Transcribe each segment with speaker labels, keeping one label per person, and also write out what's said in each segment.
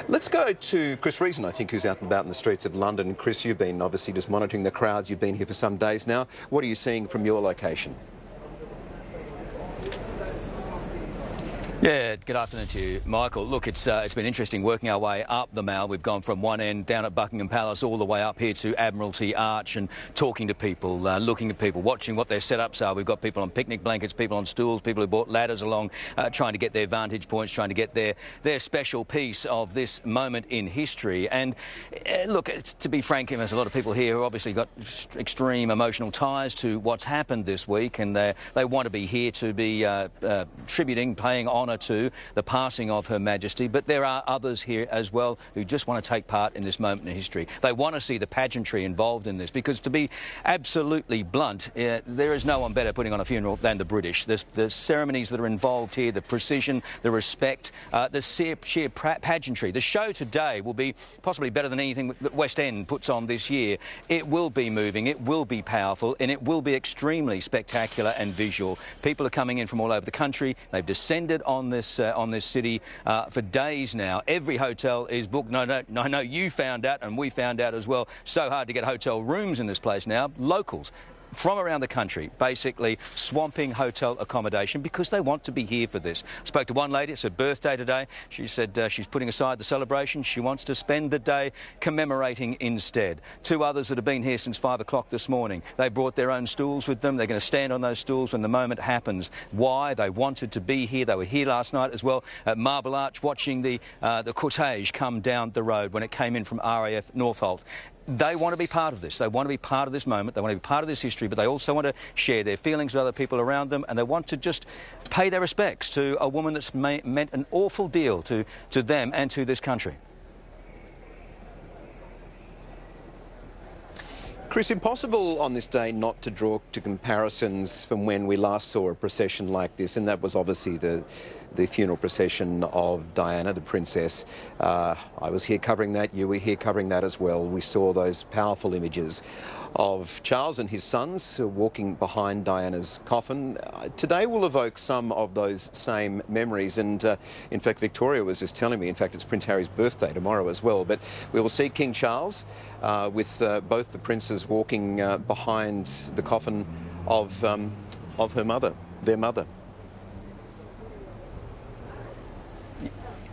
Speaker 1: Let's go to Chris Reason, I think, who's out and about in the streets of London. Chris, you've been obviously just monitoring the crowds. You've been here for some days now. What are you seeing from your location?
Speaker 2: Yeah, good afternoon to you, Michael. Look, it's been interesting working our way up the Mall. We've gone from one end down at Buckingham Palace all the way up here to Admiralty Arch and talking to people, looking at people, watching what their setups are. We've got people on picnic blankets, people on stools, people who brought ladders along, trying to get their vantage points, trying to get their special piece of this moment in history. And look, to be frank, there's a lot of people here who obviously got extreme emotional ties to what's happened this week, and they want to be here to be tributing, paying honour to the passing of Her Majesty. But there are others here as well who just want to take part in this moment in history. They want to see the pageantry involved in this because, to be absolutely blunt, there is no one better putting on a funeral than the British. The ceremonies that are involved here, the precision, the respect, the sheer pageantry. The show today will be possibly better than anything that West End puts on this year. It will be moving, it will be powerful, and it will be extremely spectacular and visual. People are coming in from all over the country. They've descended on this city for days now. Every hotel is booked. No, I know you found out, and we found out as well. So hard to get hotel rooms in this place now. Locals from around the country basically swamping hotel accommodation because they want to be here for this. I spoke to one lady. It's her birthday today. She said she's putting aside the celebration. She wants to spend the day commemorating instead. Two others that have been here since 5 o'clock this morning. They brought their own stools with them. They're going to stand on those stools when the moment happens. Why? They wanted to be here. They were here last night as well at Marble Arch watching the cortege come down the road when it came in from RAF Northolt. They want to be part of this. They want to be part of this moment. They want to be part of this history, but they also want to share their feelings with other people around them, and they want to just pay their respects to a woman that's meant an awful deal to them and to this country.
Speaker 1: Chris, impossible on this day not to draw to comparisons from when we last saw a procession like this, and that was obviously the funeral procession of Diana, the princess. I was here covering that, you were here covering that as well. We saw those powerful images of Charles and his sons walking behind Diana's coffin. Today will evoke some of those same memories, and in fact Victoria was just telling me, in fact it's Prince Harry's birthday tomorrow as well, but we will see King Charles with both the princes walking behind the coffin of her mother, their mother.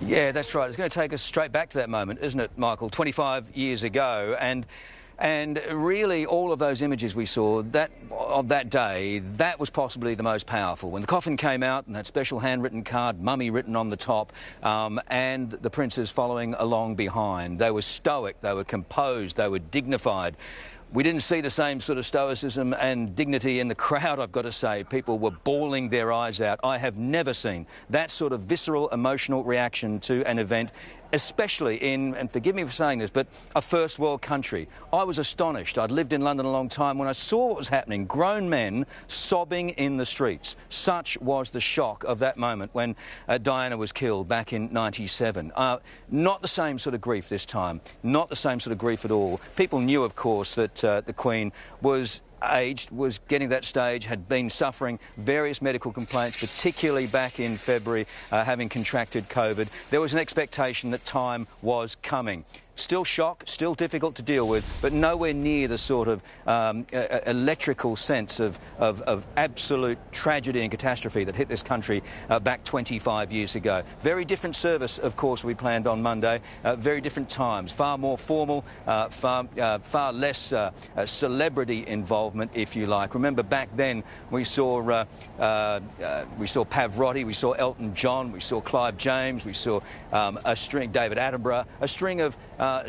Speaker 2: Yeah, that's right. It's going to take us straight back to that moment, isn't it, Michael? 25 years ago, and really all of those images we saw of that day, that was possibly the most powerful. When the coffin came out and that special handwritten card, mummy written on the top, and the princes following along behind. They were stoic, they were composed, they were dignified. We didn't see the same sort of stoicism and dignity in the crowd, I've got to say. People were bawling their eyes out. I have never seen that sort of visceral, emotional reaction to an event, especially in, and forgive me for saying this, but a first world country. I was astonished. I'd lived in London a long time when I saw what was happening. Grown men sobbing in the streets. Such was the shock of that moment when Diana was killed back in '97. Not the same sort of grief this time. Not the same sort of grief at all. People knew, of course, that the Queen was aged, was getting to that stage, had been suffering various medical complaints, particularly back in February, having contracted COVID. There was an expectation that time was coming. Still shock, still difficult to deal with, but nowhere near the sort of electrical sense of absolute tragedy and catastrophe that hit this country back 25 years ago. Very different service, of course, we planned on Monday. Very different times, far more formal, far less celebrity involvement, if you like. Remember back then we saw Pavarotti, we saw Elton John, we saw Clive James, we saw David Attenborough, a string of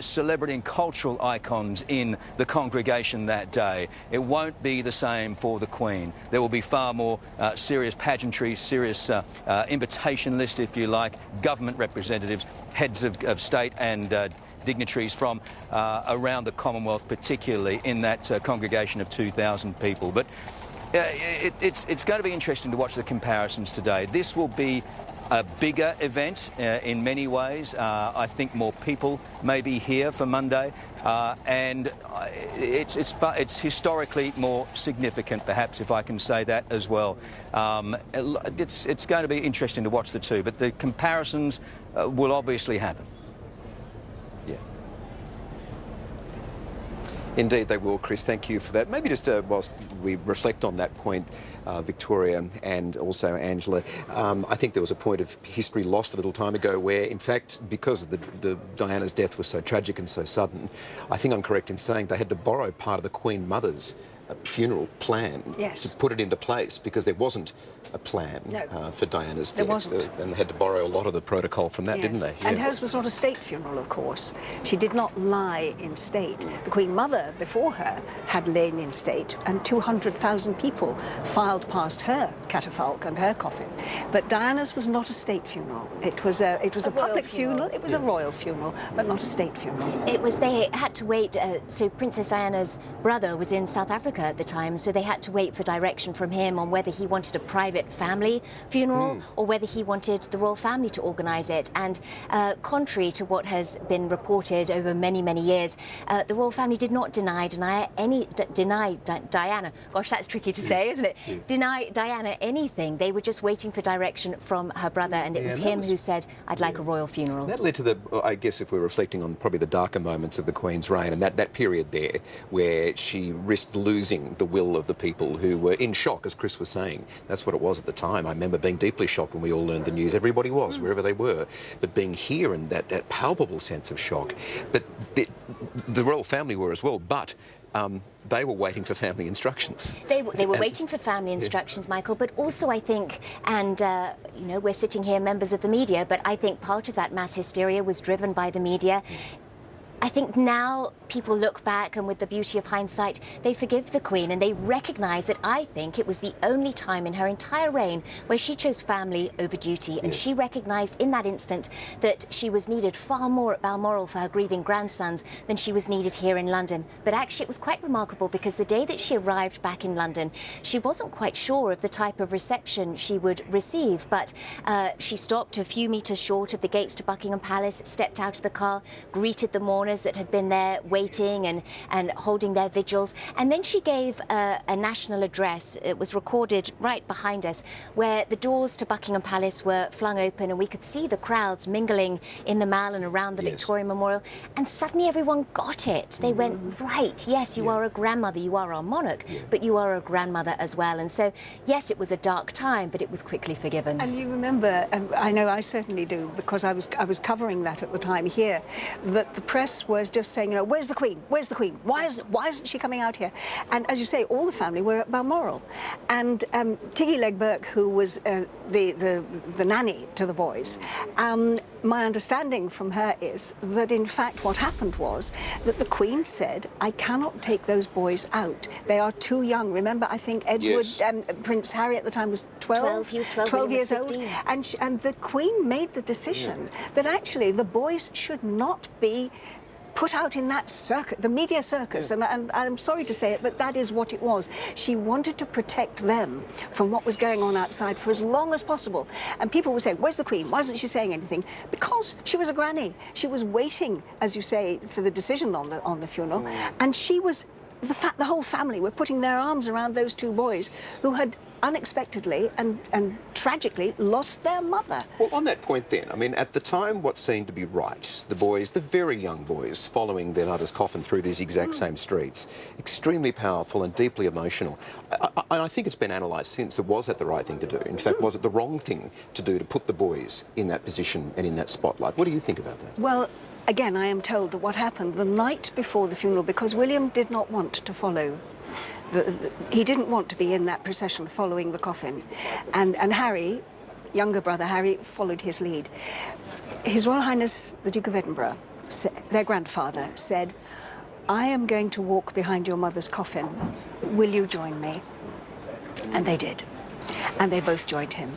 Speaker 2: celebrity and cultural icons in the congregation that day. It won't be the same for the Queen. There will be far more serious pageantry, serious invitation list, if you like, government representatives, heads of state and dignitaries from around the Commonwealth, particularly in that congregation of 2,000 people. But it's going to be interesting to watch the comparisons today. This will be a bigger event in many ways. I think more people may be here for Monday, and it's historically more significant, perhaps, if I can say that as well. It's going to be interesting to watch the two, but the comparisons will obviously happen.
Speaker 1: Yeah. Indeed, they will, Chris. Thank you for that. Maybe just whilst we reflect on that point, Victoria and also Angela, I think there was a point of history lost a little time ago where, in fact, because the Diana's death was so tragic and so sudden, I think I'm correct in saying they had to borrow part of the Queen Mother's funeral plan to put it into place because there wasn't a plan for Diana's death.
Speaker 3: There wasn't.
Speaker 1: And they had to borrow a lot of the protocol from that, didn't they? Yeah.
Speaker 3: And hers was not a state funeral, of course. She did not lie in state. The Queen Mother, before her, had lain in state, and 200,000 people filed past her catafalque and her coffin. But Diana's was not a state funeral. It was a public funeral. It was a royal funeral, but not a state funeral.
Speaker 4: It was, they had to wait, so Princess Diana's brother was in South Africa at the time, so they had to wait for direction from him on whether he wanted a private family funeral or whether he wanted the royal family to organise it. And contrary to what has been reported over many, many years, the royal family did not deny Diana. Gosh, that's tricky to say, isn't it? Yeah. Deny Diana anything. They were just waiting for direction from her brother, and it was him who said, I'd like a royal funeral.
Speaker 1: That led to the, I guess if we're reflecting on probably the darker moments of the Queen's reign, and that period there where she risked losing the will of the people who were in shock, as Chris was saying. That's what it was at the time. I remember being deeply shocked when we all learned the news. Everybody was, wherever they were. But being here and that palpable sense of shock. But the royal family were as well, but they were waiting for family instructions.
Speaker 4: They were waiting for family instructions, Michael, but also I think, and you know, we're sitting here members of the media, but I think part of that mass hysteria was driven by the media. I think now people look back and with the beauty of hindsight, they forgive the Queen and they recognise that I think it was the only time in her entire reign where she chose family over duty. And she recognised in that instant that she was needed far more at Balmoral for her grieving grandsons than she was needed here in London. But actually it was quite remarkable because the day that she arrived back in London, she wasn't quite sure of the type of reception she would receive. But she stopped a few metres short of the gates to Buckingham Palace, stepped out of the car, greeted the mourners that had been there waiting and holding their vigils. And then she gave a national address. It was recorded right behind us, where the doors to Buckingham Palace were flung open and we could see the crowds mingling in the Mall and around the Victoria Memorial. And suddenly everyone got it. They went, right, yes, you are a grandmother, you are our monarch, but you are a grandmother as well. And so, yes, it was a dark time, but it was quickly forgiven.
Speaker 3: And you remember, I know I certainly do, because I was covering that at the time here, that the press was just saying, you know, where's the Queen? Where's the Queen? Why isn't she coming out here? And as you say, all the family were at Balmoral. And Tiggy Legg-Burke, who was the nanny to the boys, my understanding from her is that, in fact, what happened was that the Queen said, I cannot take those boys out. They are too young. Remember, I think Edward, Prince Harry at the time was 12.
Speaker 4: He was 12
Speaker 3: years
Speaker 4: was
Speaker 3: old. And the Queen made the decision that actually the boys should not be put out in that circuit, the media circus, and I'm sorry to say it, but that is what it was. She wanted to protect them from what was going on outside for as long as possible. And people were saying, where's the Queen? Why isn't she saying anything? Because she was a granny. She was waiting, as you say, for the decision on the funeral, and she was, the whole family were putting their arms around those two boys who had unexpectedly and tragically lost their mother.
Speaker 1: Well, on that point then, I mean, at the time what seemed to be right, the boys, the very young boys, following their mother's coffin through these exact same streets, extremely powerful and deeply emotional. I think it's been analysed since, was that the right thing to do? In fact, was it the wrong thing to do to put the boys in that position and in that spotlight? What do you think about that?
Speaker 3: Well, again, I am told that what happened the night before the funeral, because William did not want to follow he didn't want to be in that procession following the coffin. And Harry, younger brother Harry, followed his lead. His Royal Highness, the Duke of Edinburgh, their grandfather, said, I am going to walk behind your mother's coffin. Will you join me? And they did. And they both joined him.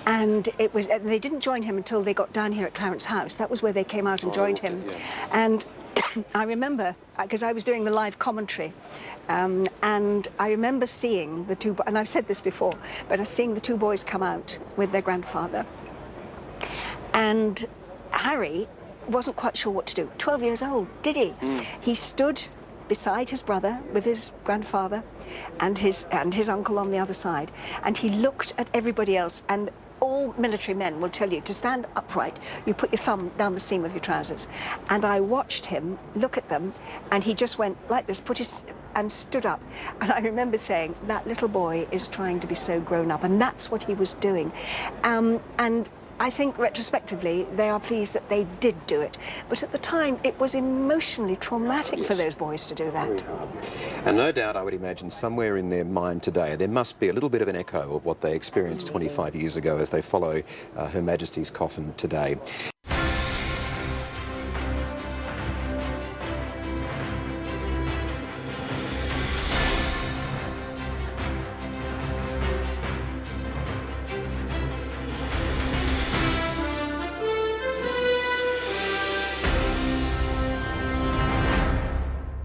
Speaker 3: And they didn't join him until they got down here at Clarence House. That was where they came out and joined him. And I remember, because I was doing the live commentary, and I remember seeing the two, and I've said this before, but I was seeing the two boys come out with their grandfather. And Harry wasn't quite sure what to do. 12 years old, did he? He stood beside his brother with his grandfather and his uncle on the other side, and he looked at everybody else, and all military men will tell you to stand upright. You put your thumb down the seam of your trousers. And I watched him look at them, and he just went like this, and stood up. And I remember saying, that little boy is trying to be so grown up, and that's what he was doing. And I think retrospectively they are pleased that they did do it. But at the time it was emotionally traumatic for those boys to do that.
Speaker 1: And no doubt, I would imagine, somewhere in their mind today there must be a little bit of an echo of what they experienced 25 years ago as they follow Her Majesty's coffin today.